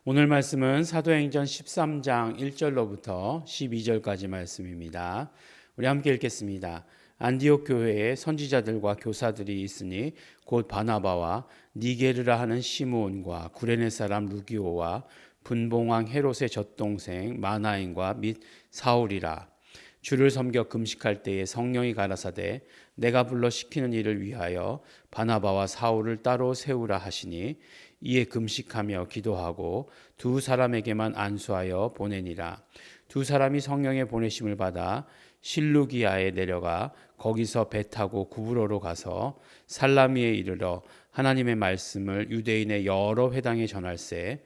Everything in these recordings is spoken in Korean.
오늘 말씀은 사도행전 13장 1절로부터 12절까지 말씀입니다. 우리 함께 읽겠습니다. 안디옥 교회에 선지자들과 교사들이 있으니 곧 바나바와 니게르라 하는 시므온과 구레네 사람 루기오와 분봉왕 헤롯의 젖동생 마나인과 및 사울이라. 주를 섬겨 금식할 때에 성령이 가라사대 내가 불러 시키는 일을 위하여 바나바와 사울을 따로 세우라 하시니 이에 금식하며 기도하고 두 사람에게만 안수하여 보내니라. 두 사람이 성령의 보내심을 받아 실루기아에 내려가 거기서 배 타고 구브로로 가서 살라미에 이르러 하나님의 말씀을 유대인의 여러 회당에 전할세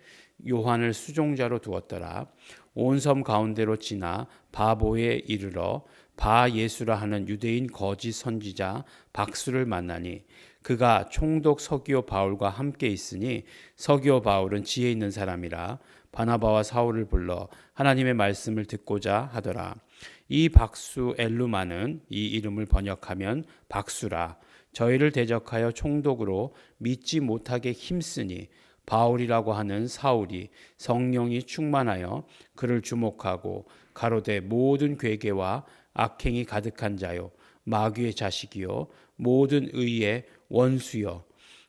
요한을 수종자로 두었더라. 온 섬 가운데로 지나 바보에 이르러 바 예수라 하는 유대인 거짓 선지자 박수를 만나니 그가 총독 서기오 바울과 함께 있으니 서기오 바울은 지혜 있는 사람이라 바나바와 사울을 불러 하나님의 말씀을 듣고자 하더라. 이 박수 엘루마는 이 이름을 번역하면 박수라. 저희를 대적하여 총독으로 믿지 못하게 힘쓰니 바울이라고 하는 사울이 성령이 충만하여 그를 주목하고 가로되 모든 괴계와 악행이 가득한 자요 마귀의 자식이요 모든 의의 원수여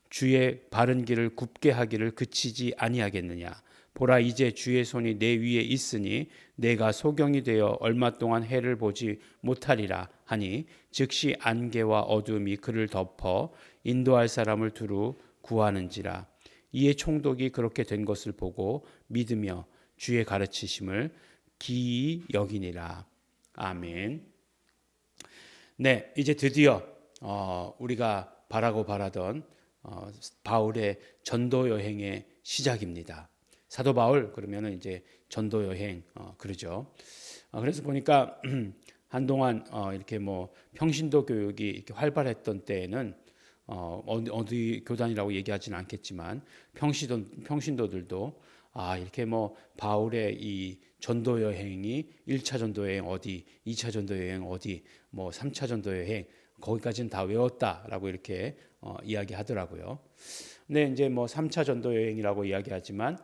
주의 바른 길을 굽게 하기를 그치지 아니하겠느냐. 보라 이제 주의 손이 내 위에 있으니 내가 소경이 되어 얼마 동안 해를 보지 못하리라 하니 즉시 안개와 어둠이 그를 덮어 인도할 사람을 두루 구하는지라. 이에 총독이 그렇게 된 것을 보고 믿으며 주의 가르치심을 기이 여기니라. 아멘. 네, 이제 드디어 우리가 바라던 바울의 전도 여행의 시작입니다. 사도 바울 그러면은 이제 전도 여행 그러죠. 그래서 보니까 한동안 이렇게 뭐 평신도 교육이 이렇게 활발했던 때에는 어디 교단이라고 얘기하지는 않겠지만 평신도들도 이렇게 뭐 바울의 이 전도 여행이 1차 전도 여행 어디, 2차 전도 여행 어디, 뭐 3차 전도 여행 거기까지는 다 외웠다라고 이렇게 이야기하더라고요. 근데 이제 뭐 3차 전도 여행이라고 이야기하지만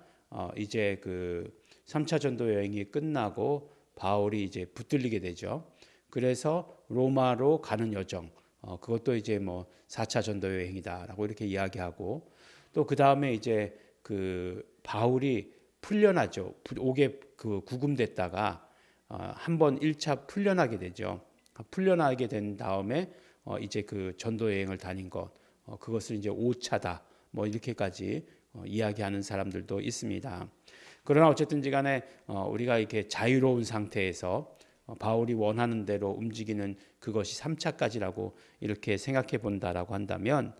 이제 그 3차 전도 여행이 끝나고 바울이 이제 붙들리게 되죠. 그래서 로마로 가는 여정 그것도 이제 뭐 4차 전도 여행이다라고 이렇게 이야기하고 또 그 다음에 이제 그 바울이 풀려나죠. 옥에 그 구금됐다가 한번 1차 풀려나게 되죠. 풀려나게 된 다음에 이제 그 전도 여행을 다닌 것 그것을 이제 5차다 뭐 이렇게까지 이야기하는 사람들도 있습니다. 그러나 어쨌든지 간에 우리가 이렇게 자유로운 상태에서 바울이 원하는 대로 움직이는 그것이 3차까지라고 이렇게 생각해 본다라고 한다면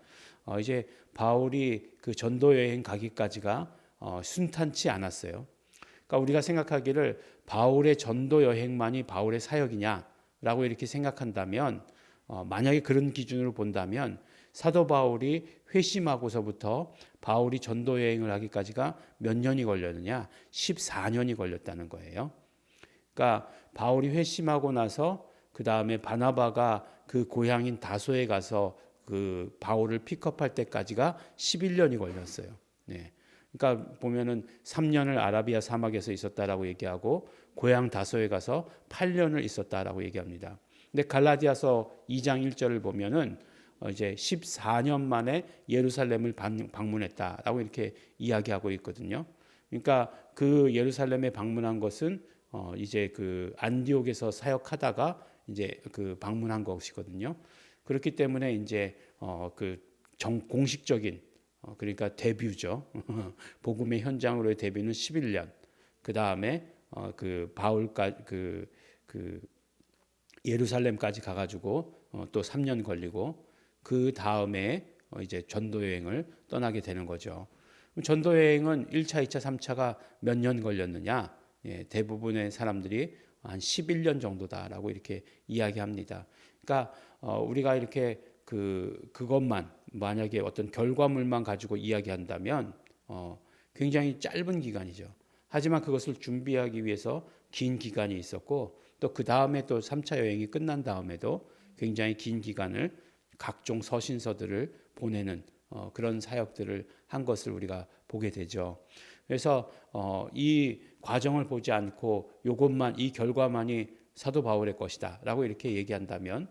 이제 바울이 그 전도 여행 가기까지가 순탄치 않았어요. 그러니까 우리가 생각하기를 바울의 전도 여행만이 바울의 사역이냐라고 이렇게 생각한다면 만약에 그런 기준으로 본다면 사도 바울이 회심하고서부터 바울이 전도 여행을 하기까지가 몇 년이 걸렸느냐? 14년이 걸렸다는 거예요. 그러니까 바울이 회심하고 나서 그 다음에 바나바가 그 고향인 다소에 가서 그 바울을 픽업할 때까지가 11년이 걸렸어요. 네. 그러니까 보면은 3년을 아라비아 사막에서 있었다라고 얘기하고 고향 다소에 가서 8년을 있었다라고 얘기합니다. 근데 갈라디아서 2장 1절을 보면은 이제 14년 만에 예루살렘을 방문했다라고 이렇게 이야기하고 있거든요. 그러니까 그 예루살렘에 방문한 것은 이제 그 안디옥에서 사역하다가 이제 그 방문한 것이거든요. 그렇기 때문에 이제 그 공식적인 그러니까 데뷔죠. 복음의 현장으로의 데뷔는 11년. 그 다음에 그 바울까지 그 예루살렘까지 가가지고 또 3년 걸리고 그 다음에 이제 전도 여행을 떠나게 되는 거죠. 전도 여행은 1차, 2차, 3차가 몇 년 걸렸느냐? 예, 대부분의 사람들이 한 11년 정도다라고 이렇게 이야기합니다. 그러니까 우리가 이렇게 그것만 만약에 어떤 결과물만 가지고 이야기한다면 굉장히 짧은 기간이죠. 하지만 그것을 준비하기 위해서 긴 기간이 있었고 또 그 다음에 또 3차 여행이 끝난 다음에도 굉장히 긴 기간을 각종 서신서들을 보내는 그런 사역들을 한 것을 우리가 보게 되죠. 그래서 이 과정을 보지 않고 이것만 이 결과만이 사도 바울의 것이다라고 이렇게 얘기한다면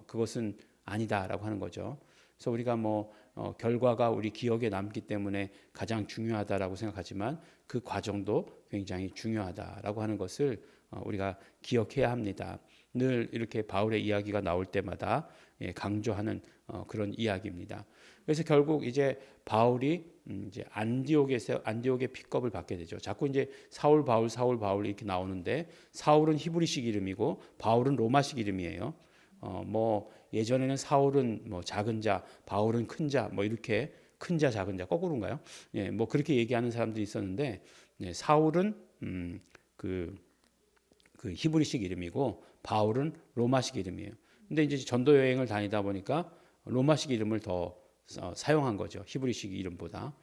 그것은 아니다라고 하는 거죠. 그래서 우리가 뭐 결과가 우리 기억에 남기 때문에 가장 중요하다라고 생각하지만 그 과정도 굉장히 중요하다라고 하는 것을 우리가 기억해야 합니다. 늘 이렇게 바울의 이야기가 나올 때마다 강조하는 그런 이야기입니다. 그래서 결국 이제 바울이 이제 안디옥의 픽업을 받게 되죠. 자꾸 이제 사울 바울 이렇게 나오는데 사울은 히브리식 이름이고 바울은 로마식 이름이에요. 뭐 예전에는 사울은 뭐 작은 자, 바울은 큰 자, 뭐 이렇게 큰 자, 작은 자 거꾸로인가요? 예, 뭐 그렇게 얘기하는 사람들이 있었는데 사울은 그 히브리식 이름이고 바울은 로마식 이름이에요. 근데 이제 전도 여행을 다니다 보니까 로마식 이름을 더 사용한 거죠. 히브리식 이름보다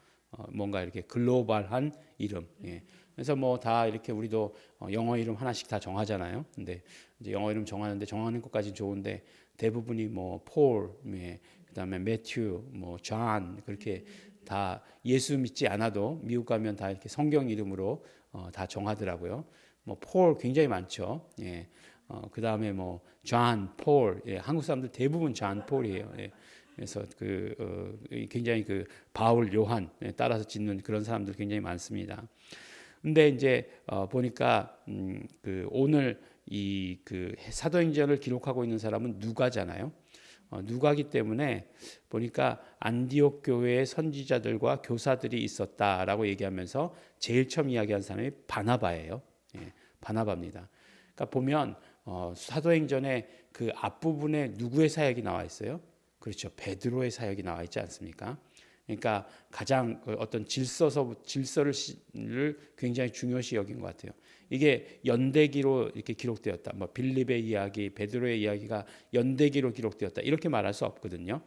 뭔가 이렇게 글로벌한 이름. 예. 그래서 뭐 다 이렇게 우리도 영어 이름 하나씩 다 정하잖아요. 근데 이제 영어 이름 정하는데 정하는 것까지 좋은데 대부분이 뭐 폴, 예, 그다음에 매튜, 뭐 존 그렇게 다 예수 믿지 않아도 미국 가면 다 이렇게 성경 이름으로 다 정하더라고요. 뭐 폴 굉장히 많죠. 예. 그다음에 뭐 존, 폴, 예, 한국 사람들 대부분 존, 폴이에요. 예. 그래서 굉장히 그 바울, 요한 따라서 짓는 그런 사람들 굉장히 많습니다. 근데 이제 보니까 그 오늘 이 그 사도행전을 기록하고 있는 사람은 누가잖아요. 누가기 때문에 보니까 안디옥 교회의 선지자들과 교사들이 있었다라고 얘기하면서 제일 처음 이야기한 사람이 바나바예요. 예, 바나바입니다. 그러니까 보면 사도행전에 그 앞부분에 누구의 사역이 나와 있어요? 그렇죠. 베드로의 사역이 나와 있지 않습니까? 그러니까 가장 어떤 질서를 굉장히 중요시 여긴 것 같아요. 이게 연대기로 이렇게 기록되었다. 뭐 빌립의 이야기, 베드로의 이야기가 연대기로 기록되었다. 이렇게 말할 수 없거든요.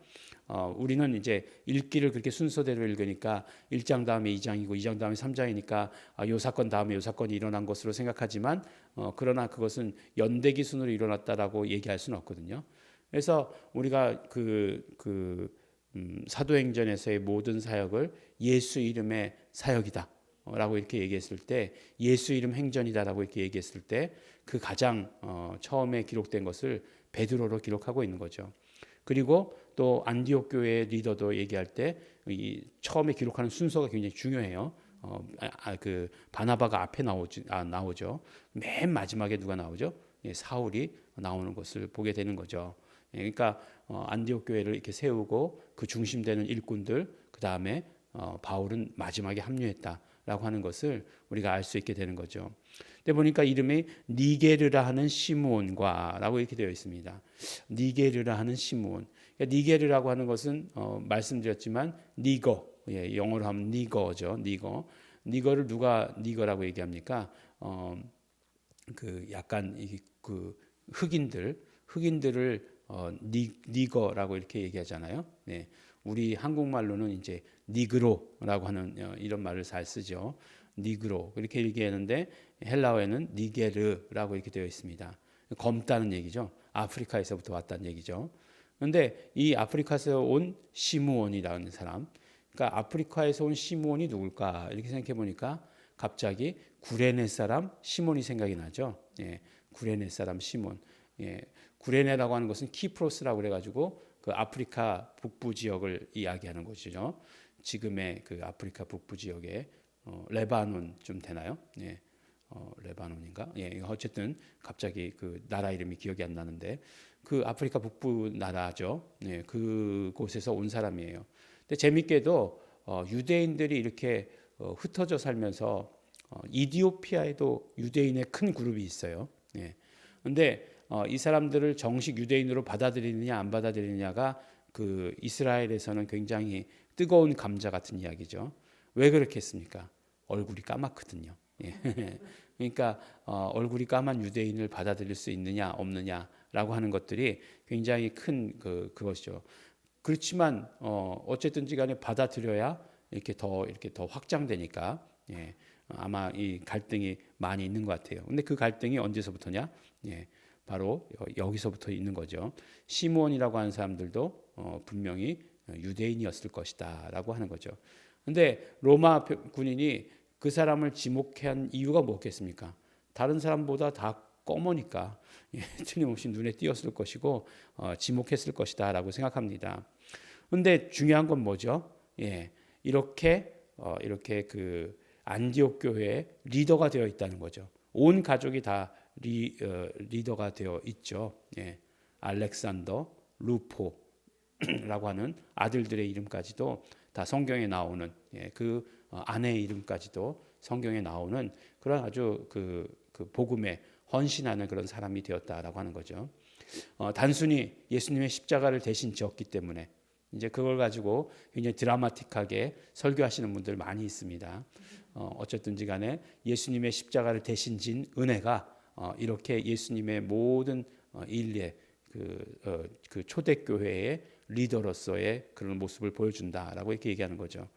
우리는 이제 읽기를 그렇게 순서대로 읽으니까 1장 다음에 2장이고 2장 다음에 3장이니까 요 사건 다음에 요 사건이 일어난 것으로 생각하지만 그러나 그것은 연대기 순으로 일어났다라고 얘기할 수는 없거든요. 그래서 우리가 사도행전에서의 모든 사역을 예수 이름의 사역이다 라고 이렇게 얘기했을 때 예수 이름 행전이다라고 이렇게 얘기했을 때 그 가장 처음에 기록된 것을 베드로로 기록하고 있는 거죠. 그리고 또 안디옥 교회의 리더도 얘기할 때 이 처음에 기록하는 순서가 굉장히 중요해요. 그 바나바가 앞에 나오죠. 맨 마지막에 누가 나오죠? 예, 사울이 나오는 것을 보게 되는 거죠. 예, 그러니까 안디옥 교회를 이렇게 세우고 그 중심되는 일꾼들 그 다음에 바울은 마지막에 합류했다라고 하는 것을 우리가 알 수 있게 되는 거죠. 근데 보니까 이름이 니게르라 하는 시므온과라고 이렇게 되어 있습니다. 니게르라 하는 시므온. 그러니까 니게르라고 하는 것은 말씀드렸지만 니거, 예, 영어로 하면 니거죠. 니거를 누가 니거라고 얘기합니까? 그 약간 그 흑인들을 니거라고 이렇게 얘기하잖아요. 네. 우리 한국말로는 이제 니그로라고 하는 이런 말을 잘 쓰죠. 니그로 이렇게 얘기하는데 헬라어에는 니게르라고 이렇게 되어 있습니다. 검다는 얘기죠. 아프리카에서부터 왔다는 얘기죠. 그런데 이 아프리카에서 온 시므온이라는 사람, 그러니까 아프리카에서 온 시므온이 누굴까 이렇게 생각해 보니까 갑자기 구레네 사람 시몬이 생각이 나죠. 예, 구레네 사람 시몬. 예, 구레네라고 하는 것은 키프로스라고 그래가지고 그 아프리카 북부 지역을 이야기하는 곳이죠. 지금의 그 아프리카 북부 지역에 레바논 좀 되나요? 예, 레바논인가? 예, 어쨌든 갑자기 그 나라 이름이 기억이 안 나는데 그 아프리카 북부 나라죠. 예, 그곳에서 온 사람이에요. 근데 재밌게도 유대인들이 이렇게 흩어져 살면서 이디오피아에도 유대인의 큰 그룹이 있어요. 예. 근데 이 사람들을 정식 유대인으로 받아들이느냐 안 받아들이느냐가 그 이스라엘에서는 굉장히 뜨거운 감자 같은 이야기죠. 왜 그렇겠습니까? 얼굴이 까맣거든요. 예. 그러니까 얼굴이 까만 유대인을 받아들일 수 있느냐 없느냐라고 하는 것들이 굉장히 큰 그것이죠. 그렇지만 어쨌든지 간에 받아들여야 이렇게 더 확장되니까 예. 아마 이 갈등이 많이 있는 것 같아요. 근데 그 갈등이 언제서부터냐? 예. 바로 여기서부터 있는 거죠. 시므온이라고 하는 사람들도 분명히 유대인이었을 것이다라고 하는 거죠. 근데 로마 군인이 그 사람을 지목한 이유가 뭐겠습니까? 다른 사람보다 다 검으니까 틀림없이 눈에 띄었을 것이고 지목했을 것이다라고 생각합니다. 그런데 중요한 건 뭐죠? 이렇게 그 안디옥 교회의 리더가 되어 있다는 거죠. 온 가족이 다 리더가 되어 있죠. 알렉산더, 루포라고 하는 아들들의 이름까지도 다 성경에 나오는 그 아내의 이름까지도 성경에 나오는 그런 아주 그 복음에 헌신하는 그런 사람이 되었다라고 하는 거죠. 단순히 예수님의 십자가를 대신 지었기 때문에 이제 그걸 가지고 굉장히 드라마틱하게 설교하시는 분들 많이 있습니다. 어쨌든지 간에 예수님의 십자가를 대신 진 은혜가 이렇게 예수님의 모든 인류의 그 초대교회의 리더로서의 그런 모습을 보여준다라고 이렇게 얘기하는 거죠.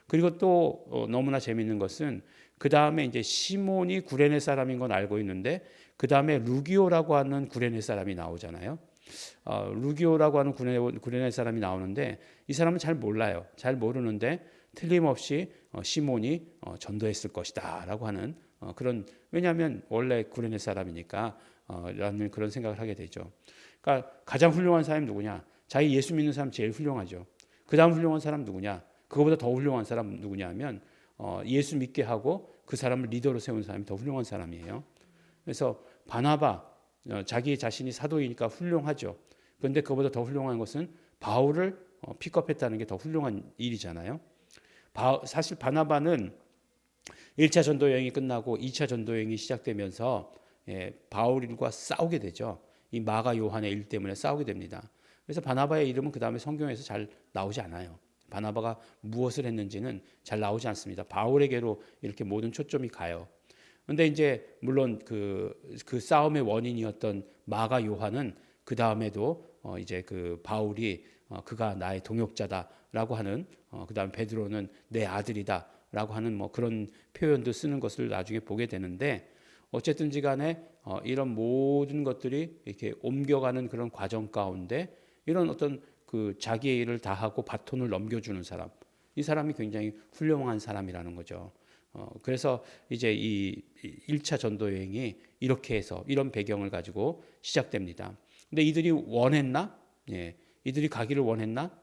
그리고 또 너무나 재미있는 것은 그 다음에 이제 시몬이 구레네 사람인 건 알고 있는데 그 다음에 루기오라고 하는 구레네 사람이 나오잖아요. 루기오라고 하는 구레네 사람이 나오는데 이 사람은 잘 몰라요. 잘 모르는데 틀림없이 시몬이 전도했을 것이다라고 하는 그런, 왜냐하면 원래 구레네 사람이니까 라는 그런 생각을 하게 되죠. 그러니까 가장 훌륭한 사람이 누구냐? 자기 예수 믿는 사람 제일 훌륭하죠. 그 다음 훌륭한 사람 누구냐? 그거보다 더 훌륭한 사람 누구냐 하면 예수 믿게 하고 그 사람을 리더로 세운 사람이 더 훌륭한 사람이에요. 그래서 바나바, 자기 자신이 사도이니까 훌륭하죠. 그런데 그보다 더 훌륭한 것은 바울을 픽업했다는 게 더 훌륭한 일이잖아요. 사실 바나바는 1차 전도 여행이 끝나고 2차 전도 여행이 시작되면서 바울과 싸우게 되죠. 이 마가 요한의 일 때문에 싸우게 됩니다. 그래서 바나바의 이름은 그 다음에 성경에서 잘 나오지 않아요. 바나바가 무엇을 했는지는 잘 나오지 않습니다. 바울에게로 이렇게 모든 초점이 가요. 그런데 이제 물론 그 싸움의 원인이었던 마가 요한은 그 다음에도 이제 그 바울이 그가 나의 동역자다라고 하는, 그 다음 베드로는 내 아들이다라고 하는 뭐 그런 표현도 쓰는 것을 나중에 보게 되는데, 어쨌든지 간에 이런 모든 것들이 이렇게 옮겨가는 그런 과정 가운데 이런 어떤 그 자기의 일을 다하고 바톤을 넘겨주는 사람, 이 사람이 굉장히 훌륭한 사람이라는 거죠. 그래서 이제 이 1차 전도 여행이 이렇게 해서 이런 배경을 가지고 시작됩니다. 근데 이들이 원했나? 이들이 가기를 원했나?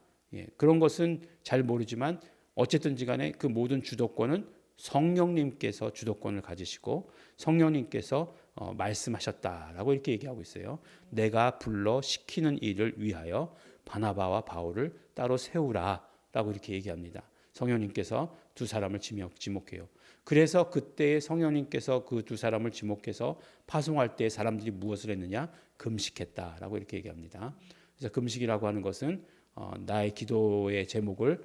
그런 것은 잘 모르지만 어쨌든지 간에 그 모든 주도권은 성령님께서 주도권을 가지시고 성령님께서 말씀하셨다라고 이렇게 얘기하고 있어요. 내가 불러 시키는 일을 위하여 바나바와 바울을 따로 세우라라고 이렇게 얘기합니다. 성령님께서 두 사람을 지목해요. 그래서 그때 성령님께서 그 두 사람을 지목해서 파송할 때 사람들이 무엇을 했느냐? 금식했다라고 이렇게 얘기합니다. 그래서 금식이라고 하는 것은 나의 기도의 제목을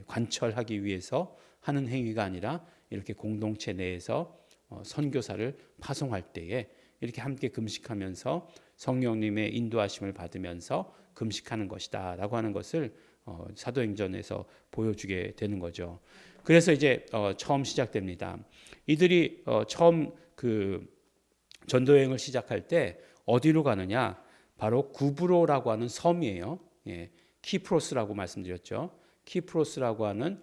관철하기 위해서 하는 행위가 아니라 이렇게 공동체 내에서 선교사를 파송할 때에 이렇게 함께 금식하면서 성령님의 인도하심을 받으면서 금식하는 것이다라고 하는 것을 사도행전에서 보여주게 되는 거죠. 그래서 이제 처음 시작됩니다. 이들이 처음 그 전도여행을 시작할 때 어디로 가느냐? 바로 구브로라고 하는 섬이에요. 키프로스라고 말씀드렸죠. 키프로스라고 하는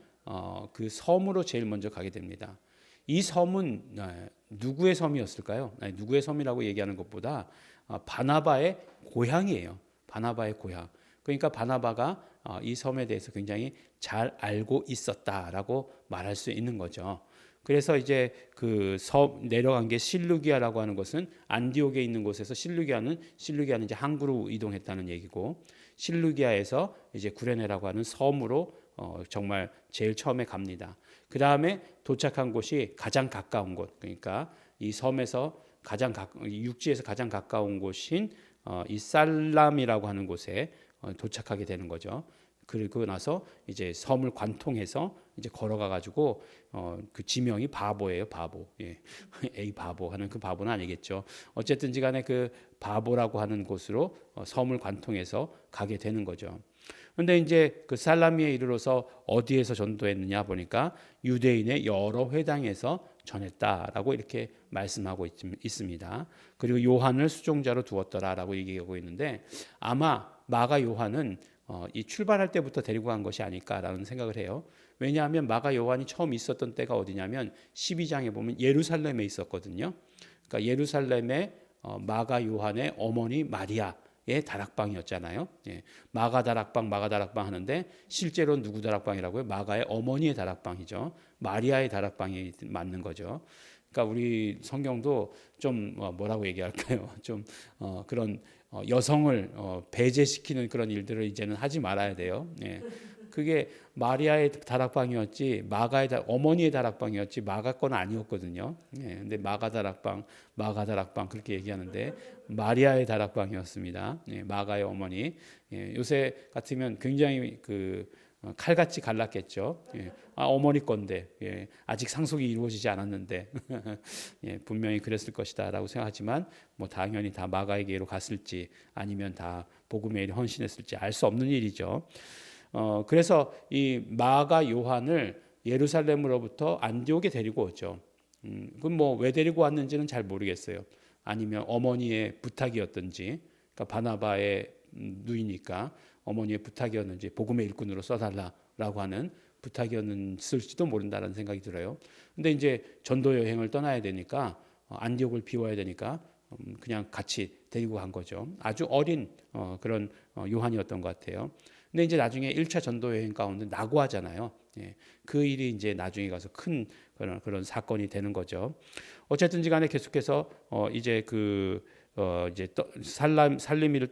그 섬으로 제일 먼저 가게 됩니다. 이 섬은 누구의 섬이었을까요? 누구의 섬이라고 얘기하는 것보다 바나바의 고향이에요. 바나바의 고향. 그러니까 바나바가 이 섬에 대해서 굉장히 잘 알고 있었다라고 말할 수 있는 거죠. 그래서 이제 그 섬 내려간 게 실루기아라고 하는 것은 안디옥에 있는 곳에서 실루기아는 이제 항구로 이동했다는 얘기고, 실루기아에서 이제 구레네라고 하는 섬으로 정말 제일 처음에 갑니다. 그 다음에 도착한 곳이 가장 가까운 곳, 그러니까 이 섬에서 육지에서 가장 가까운 곳인 이 살람이라고 하는 곳에 도착하게 되는 거죠. 그리고 나서 이제 섬을 관통해서 이제 걸어가 가지고 그 지명이 바보예요, 바보. 에이 바보 하는 그 바보는 아니겠죠. 어쨌든지간에 그 바보라고 하는 곳으로 섬을 관통해서 가게 되는 거죠. 그런데 이제 그 살라미에 이르러서 어디에서 전도했느냐 보니까 유대인의 여러 회당에서 전했다라고 이렇게 말씀하고 있습니다. 그리고 요한을 수종자로 두었더라라고 얘기하고 있는데, 아마 마가 요한은 이 출발할 때부터 데리고 간 것이 아닐까라는 생각을 해요. 왜냐하면 마가 요한이 처음 있었던 때가 어디냐면 12장에 보면 예루살렘에 있었거든요. 그러니까 예루살렘에 마가 요한의 어머니 마리아의 다락방이었잖아요. 예, 마가 다락방 하는데 실제로 누구 다락방이라고요? 마가의 어머니의 다락방이죠. 마리아의 다락방이 맞는 거죠. 그러니까 우리 성경도 좀 뭐라고 얘기할까요? 좀 그런 여성을 배제시키는 그런 일들을 이제는 하지 말아야 돼요. 예. 그게 마리아의 다락방이었지 어머니의 다락방이었지 마가 건 아니었거든요. 예. 근데 마가 다락방 그렇게 얘기하는데 마리아의 다락방이었습니다. 예. 마가의 어머니. 예. 요새 같으면 굉장히 칼같이 갈랐겠죠. 예. 어머니 건데 예. 아직 상속이 이루어지지 않았는데 예. 분명히 그랬을 것이다라고 생각하지만 뭐 당연히 다 마가에게로 갔을지 아니면 다 복음에 헌신했을지 알 수 없는 일이죠. 그래서 이 마가 요한을 예루살렘으로부터 안디옥에 데리고 오죠. 그럼 뭐 왜 데리고 왔는지는 잘 모르겠어요. 아니면 어머니의 부탁이었든지, 그러니까 바나바의 누이니까 어머니의 부탁이었는지 복음의 일꾼으로 써달라라고 하는 부탁이었을지도 모른다는 생각이 들어요. 근데 이제 전도 여행을 떠나야 되니까 안디옥을 비워야 되니까 그냥 같이 데리고 간 거죠. 아주 어린 그런 요한이었던 것 같아요. 근데 이제 나중에 1차 전도 여행 가운데 낙오하잖아요. 예, 그 일이 이제 나중에 가서 큰 그런 사건이 되는 거죠. 어쨌든지 간에 계속해서 이제 이제 살라미를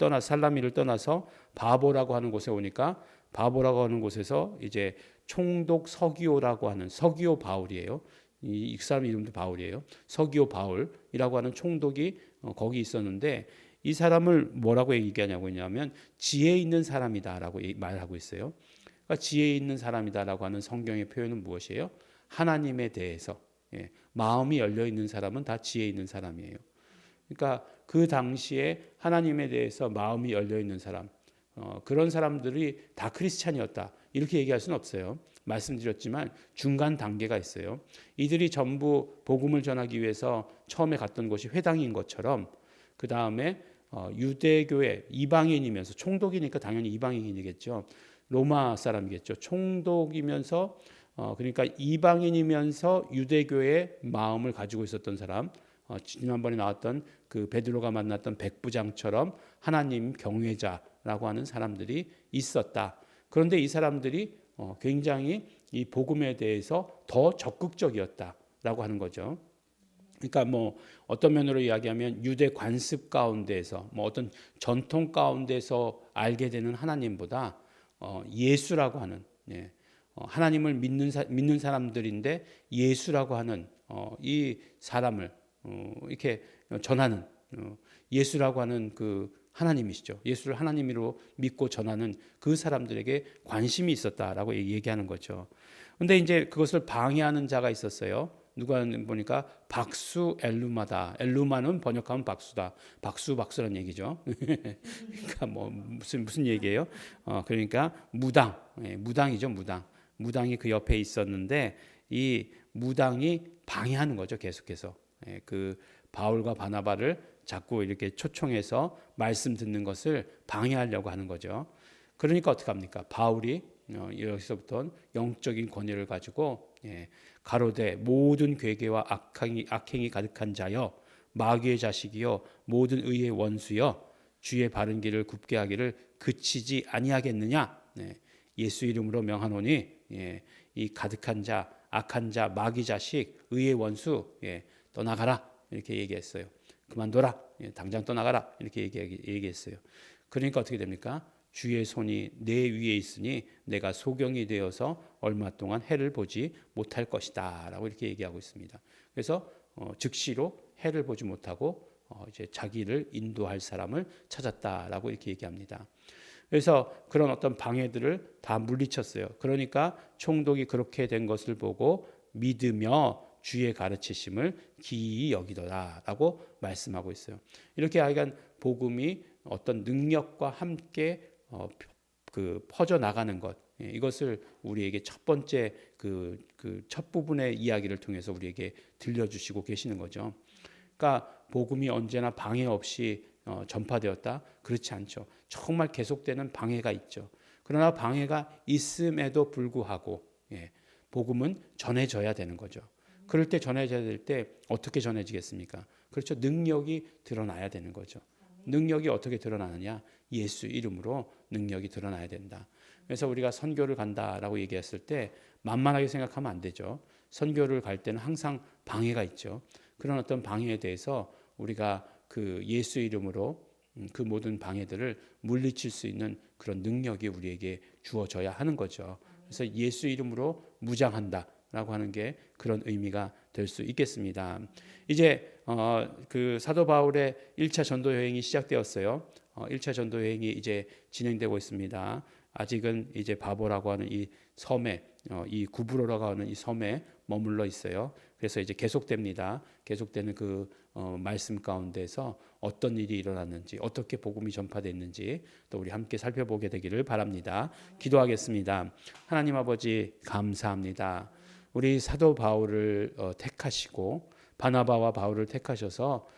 떠나서 바보라고 하는 곳에 오니까 바보라고 하는 곳에서 이제 총독 서기오라고 하는 서기오 바울이에요. 이 사람 이름도 바울이에요. 서기오 바울이라고 하는 총독이 거기 있었는데 이 사람을 뭐라고 얘기하냐고 하냐면 지혜 있는 사람이다라고 말하고 있어요. 그러니까 지혜 있는 사람이다라고 하는 성경의 표현은 무엇이에요? 하나님에 대해서 마음이 열려 있는 사람은 다 지혜 있는 사람이에요. 그러니까 그 당시에 하나님에 대해서 마음이 열려 있는 사람, 그런 사람들이 다 크리스찬이었다 이렇게 얘기할 수는 없어요. 말씀드렸지만 중간 단계가 있어요. 이들이 전부 복음을 전하기 위해서 처음에 갔던 곳이 회당인 것처럼 그 다음에 유대교의 이방인이면서 총독이니까 당연히 이방인이겠죠. 로마 사람이겠죠. 총독이면서 그러니까 이방인이면서 유대교의 마음을 가지고 있었던 사람. 지난번에 나왔던 그 베드로가 만났던 백부장처럼 하나님 경외자라고 하는 사람들이 있었다. 그런데 이 사람들이 굉장히 이 복음에 대해서 더 적극적이었다라고 하는 거죠. 그러니까 뭐 어떤 면으로 이야기하면 유대 관습 가운데서 뭐 어떤 전통 가운데서 알게 되는 하나님보다 예수라고 하는 하나님을 믿는 사람들인데 예수라고 하는 이 사람을 이렇게 전하는 예수라고 하는 그 하나님이시죠. 예수를 하나님으로 믿고 전하는 그 사람들에게 관심이 있었다라고 얘기하는 거죠. 근데 이제 그것을 방해하는 자가 있었어요. 누가 보니까 박수 엘루마다. 엘루마는 번역하면 박수다. 박수라는 얘기죠. 그러니까 뭐 무슨 얘기예요? 그러니까 무당이죠, 무당. 무당이 그 옆에 있었는데 이 무당이 방해하는 거죠, 계속해서. 그 바울과 바나바를 자꾸 이렇게 초청해서 말씀 듣는 것을 방해하려고 하는 거죠. 그러니까 어떻게 합니까? 바울이 여기서부터 영적인 권위를 가지고 가로되 모든 괴계와 악행이 가득한 자여 마귀의 자식이여 모든 의의 원수여 주의 바른 길을 굽게 하기를 그치지 아니하겠느냐. 예수 이름으로 명하노니 이 가득한 자 악한 자 마귀 자식 의의 원수 떠나가라 이렇게 얘기했어요. 그만둬라 당장 떠나가라 이렇게 얘기했어요. 그러니까 어떻게 됩니까? 주의 손이 내 위에 있으니 내가 소경이 되어서 얼마 동안 해를 보지 못할 것이다 라고 이렇게 얘기하고 있습니다. 그래서 즉시로 해를 보지 못하고 이제 자기를 인도할 사람을 찾았다라고 이렇게 얘기합니다. 그래서 그런 어떤 방해들을 다 물리쳤어요. 그러니까 총독이 그렇게 된 것을 보고 믿으며 주의 가르치심을 기이 여기더라라고 말씀하고 있어요. 이렇게 하여간 복음이 어떤 능력과 함께 퍼져 나가는 것, 이것을 우리에게 첫 번째 첫 부분의 이야기를 통해서 우리에게 들려주시고 계시는 거죠. 그러니까 복음이 언제나 방해 없이 전파되었다? 그렇지 않죠. 정말 계속되는 방해가 있죠. 그러나 방해가 있음에도 불구하고 복음은 전해져야 되는 거죠. 그럴 때 전해져야 될 때 어떻게 전해지겠습니까? 그렇죠. 능력이 드러나야 되는 거죠. 능력이 어떻게 드러나느냐? 예수 이름으로 능력이 드러나야 된다. 그래서 우리가 선교를 간다라고 얘기했을 때 만만하게 생각하면 안 되죠. 선교를 갈 때는 항상 방해가 있죠. 그런 어떤 방해에 대해서 우리가 그 예수 이름으로 그 모든 방해들을 물리칠 수 있는 그런 능력이 우리에게 주어져야 하는 거죠. 그래서 예수 이름으로 무장한다라고 하는 게 그런 의미가 될 수 있겠습니다. 이제 그 사도 바울의 1차 전도 여행이 시작되었어요. 1차 전도 여행이 이제 진행되고 있습니다. 아직은 이제 바보라고 하는 이 섬에 이 구브로라고 하는 이 섬에 머물러 있어요. 그래서 이제 계속됩니다. 계속되는 그 말씀 가운데서 어떤 일이 일어났는지, 어떻게 복음이 전파됐는지 또 우리 함께 살펴보게 되기를 바랍니다. 기도하겠습니다. 하나님 아버지 감사합니다. 우리 사도 바울을 택하시고 바나바와 바울을 택하셔서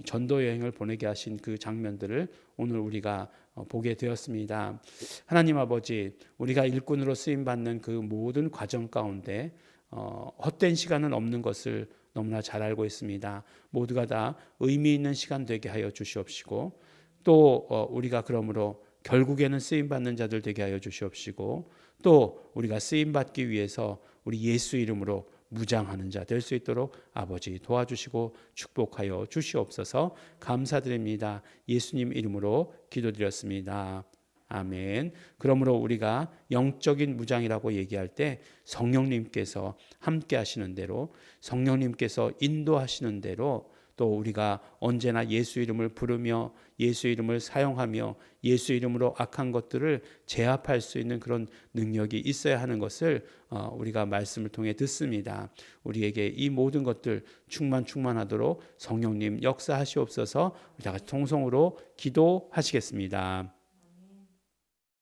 전도 여행을 보내게 하신 그 장면들을 오늘 우리가 보게 되었습니다. 하나님 아버지, 우리가 일꾼으로 쓰임 받는 그 모든 과정 가운데 헛된 시간은 없는 것을 너무나 잘 알고 있습니다. 모두가 다 의미 있는 시간 되게 하여 주시옵시고 또 우리가 그러므로 결국에는 쓰임 받는 자들 되게 하여 주시옵시고 또 우리가 쓰임 받기 위해서 우리 예수 이름으로 무장하는 자 될 수 있도록 아버지 도와주시고 축복하여 주시옵소서. 감사드립니다. 예수님 이름으로 기도드렸습니다. 아멘. 그러므로 우리가 영적인 무장이라고 얘기할 때 성령님께서 함께 하시는 대로, 성령님께서 인도하시는 대로 또 우리가 언제나 예수 이름을 부르며 예수 이름을 사용하며 예수 이름으로 악한 것들을 제압할 수 있는 그런 능력이 있어야 하는 것을 우리가 말씀을 통해 듣습니다. 우리에게 이 모든 것들 충만하도록 성령님 역사하시옵소서. 우리 다 같이 통성으로 기도하시겠습니다.